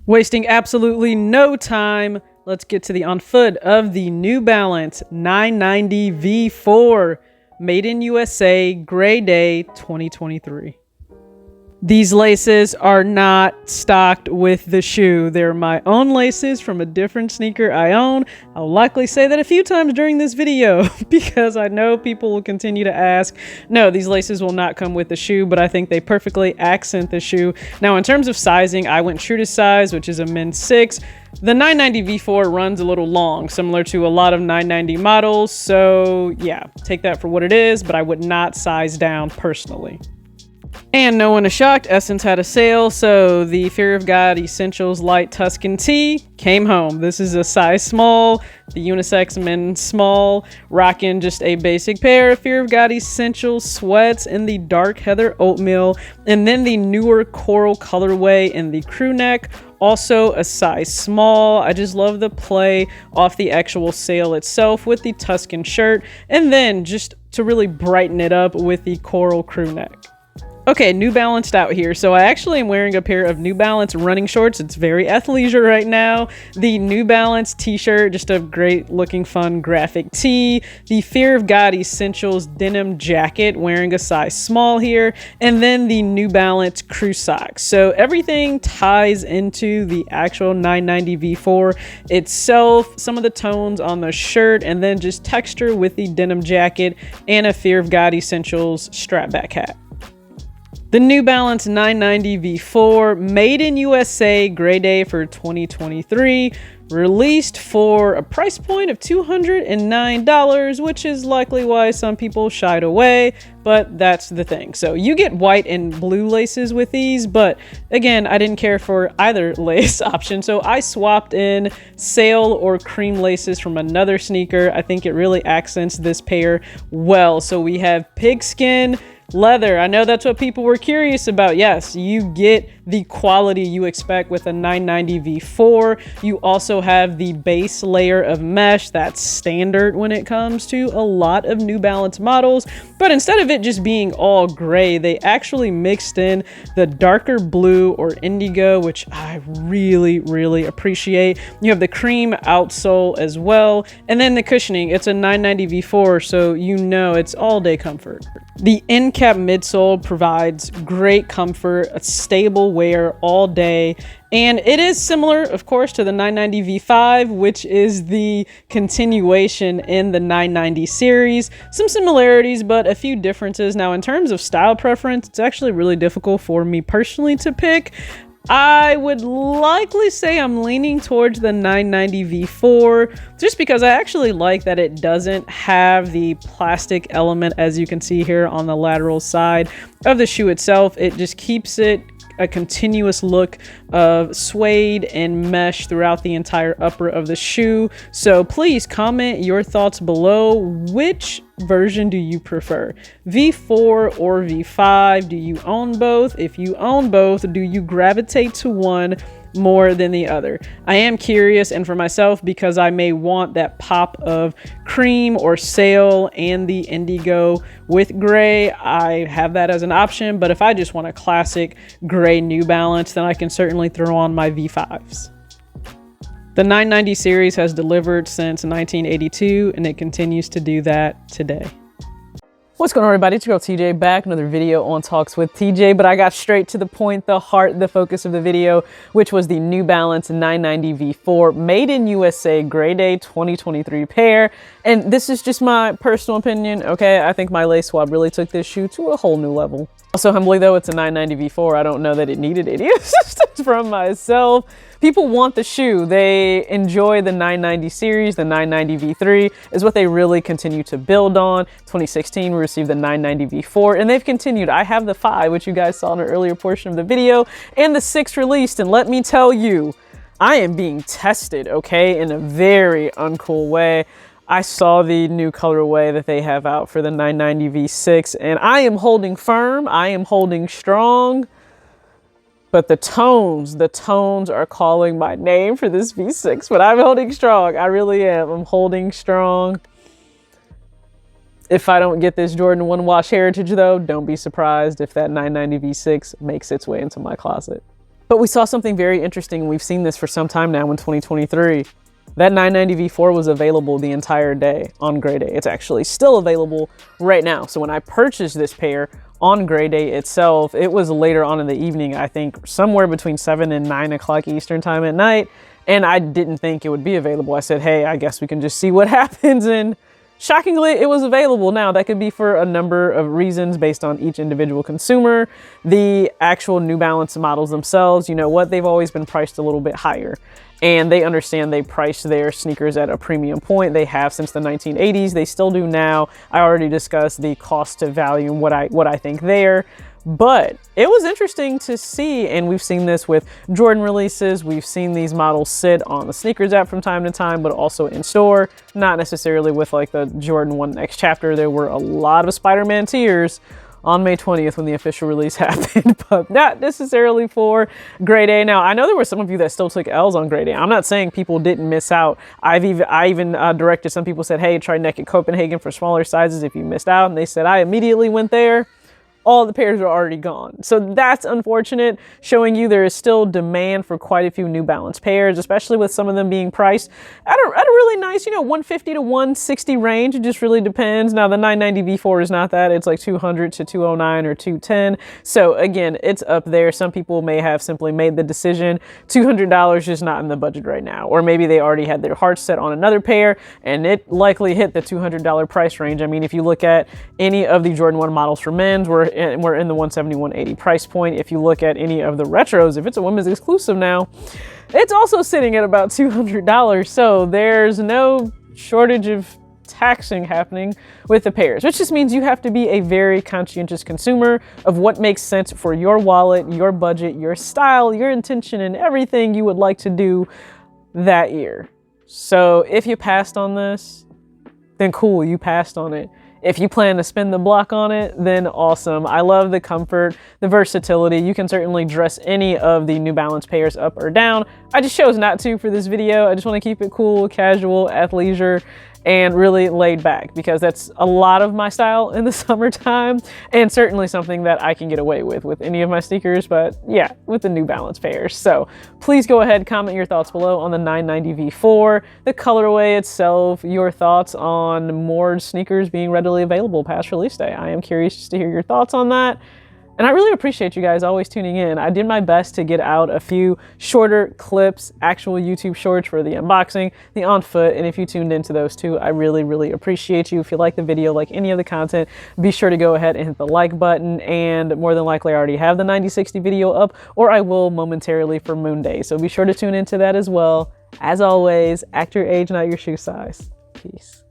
Wasting absolutely no time, let's get to the on foot of the New Balance 990 V4, made in USA, Gray Day 2023. These laces are not stocked with the shoe. They're my own laces from a different sneaker I own. I'll likely say that a few times during this video because I know people will continue to ask. No, these laces will not come with the shoe, but I think they perfectly accent the shoe. Now, in terms of sizing, I went true to size, which is a men's 6. The 990 V4 runs a little long, similar to a lot of 990 models. So yeah, take that for what it is, but I would not size down personally. And no one is shocked, SSENSE had a sale, so the Fear of God Essentials Light Tuscan tee came home. This is a size small, the unisex men's small, rocking just a basic pair of Fear of God Essentials sweats in the dark heather oatmeal, and then the newer coral colorway in the crew neck. Also a size small. I just love the play off the actual sale itself with the Tuscan shirt, and then just to really brighten it up with the coral crew neck. Okay, New Balanced out here. So I actually am wearing a pair of New Balance running shorts. It's very athleisure right now. The New Balance t-shirt, just a great looking fun graphic tee. The Fear of God Essentials denim jacket, wearing a size small here. And then the New Balance crew socks. So everything ties into the actual 990 V4 itself. Some of the tones on the shirt, and then just texture with the denim jacket and a Fear of God Essentials strap back hat. The New Balance 990 V4, made in USA, Gray Day for 2023, released for a price point of $209, which is likely why some people shied away, but that's the thing. So you get white and blue laces with these, but again, I didn't care for either lace option, so I swapped in sail or cream laces from another sneaker. I think it really accents this pair well. So we have pigskin leather. I know that's what people were curious about. Yes, you get the quality you expect with a 990 V4. You also have the base layer of mesh that's standard when it comes to a lot of New Balance models, but instead of it just being all gray, they actually mixed in the darker blue or indigo, which I really appreciate. You have the cream outsole as well, and then the cushioning. It's a 990 V4, so you know it's all day comfort. The end cap midsole provides great comfort, a stable wear all day, and it is similar, of course, to the 990 V5, which is the continuation in the 990 series. Some similarities, but a few differences. Now, in terms of style preference, it's actually really difficult for me personally to pick. I would likely say I'm leaning towards the 990 V4 just because I actually like that it doesn't have the plastic element, as you can see here on the lateral side of the shoe itself. It just keeps it a continuous look of suede and mesh throughout the entire upper of the shoe. So please comment your thoughts below. Which version do you prefer? V4 or V5? Do you own both? If you own both, do you gravitate to one more than the other? I am curious, and for myself, because I may want that pop of cream or sail and the indigo with gray, I have that as an option. But if I just want a classic gray New Balance, then I can certainly throw on my V5s. The 990 series has delivered since 1982, and it continues to do that today. What's going on, everybody? It's your girl TJ, back another video on Talks with TJ, but I got straight to the point, the heart, the focus of the video, which was the New Balance 990 V4, made in USA, Gray Day 2023 pair. And this is just my personal opinion, okay? I think my lace swap really took this shoe to a whole new level. Also, humbly though, it's a 990 V4. I don't know that it needed any assistance from myself. People want the shoe. They enjoy the 990 series. The 990 V3 is what they really continue to build on. 2016, we received the 990 V4, and they've continued. I have the 5, which you guys saw in an earlier portion of the video, and the 6 released. And let me tell you, I am being tested, okay, in a very uncool way. I saw the new colorway that they have out for the 990 V6, and I am holding firm. I am holding strong. But the tones are calling my name for this V6, but I'm holding strong. I really am. I'm holding strong. If I don't get this Jordan 1 Wash heritage though, don't be surprised if that 990 V6 makes its way into my closet. But we saw something very interesting, and we've seen this for some time now in 2023. That 990 V4 was available the entire day on Gray Day. It's actually still available right now. So when I purchased this pair on Gray Day itself, it was later on in the evening, I think somewhere between 7 and 9 o'clock Eastern time at night. And I didn't think it would be available. I said, hey, I guess we can just see what happens. And shockingly, it was available. Now, that could be for a number of reasons based on each individual consumer. The actual New Balance models themselves, you know what, they've always been priced a little bit higher. And they understand they price their sneakers at a premium point. They have since the 1980s. They still do now. I already discussed the cost to value and what I think there. But it was interesting to see, and we've seen this with Jordan releases. We've seen these models sit on the sneakers app from time to time, but also in store. Not necessarily with like the Jordan 1 Next Chapter. There were a lot of Spider-Man tears on May 20th when the official release happened, but not necessarily for Gray Day. Now, I know there were some of you that still took L's on Gray Day. I'm not saying people didn't miss out. I even directed some people, said, hey, try Naked Copenhagen for smaller sizes if you missed out. And they said, I immediately went there. All the pairs are already gone. So that's unfortunate, showing you there is still demand for quite a few New Balance pairs, especially with some of them being priced at a really nice, you know, 150 to 160 range. It just really depends. Now the 990 V4 is not that. It's like 200 to 209 or 210. So again, it's up there. Some people may have simply made the decision, $200 just not in the budget right now. Or maybe they already had their hearts set on another pair and it likely hit the $200 price range. I mean, if you look at any of the Jordan 1 models for men's, we're in the 170, 180 price point. If you look at any of the retros, if it's a women's exclusive now, it's also sitting at about $200. So there's no shortage of taxing happening with the pairs, which just means you have to be a very conscientious consumer of what makes sense for your wallet, your budget, your style, your intention, and everything you would like to do that year. So if you passed on this, then cool, you passed on it. If you plan to spend the block on it, then awesome. I love the comfort, the versatility. You can certainly dress any of the New Balance pairs up or down. I just chose not to for this video. I just want to keep it cool, casual, athleisure, and really laid back, because that's a lot of my style in the summertime, and certainly something that I can get away with any of my sneakers, but yeah, with the New Balance pairs. So please go ahead, comment your thoughts below on the 990 V4, the colorway itself, your thoughts on more sneakers being readily available past release day. I am curious to hear your thoughts on that. And I really appreciate you guys always tuning in. I did my best to get out a few shorter clips, actual YouTube shorts for the unboxing, the on foot, and if you tuned into those too, I really, really appreciate you. If you like the video, like any of the content, be sure to go ahead and hit the like button, and more than likely I already have the 9060 video up, or I will momentarily for Moon Day. So be sure to tune into that as well. As always, act your age, not your shoe size. Peace.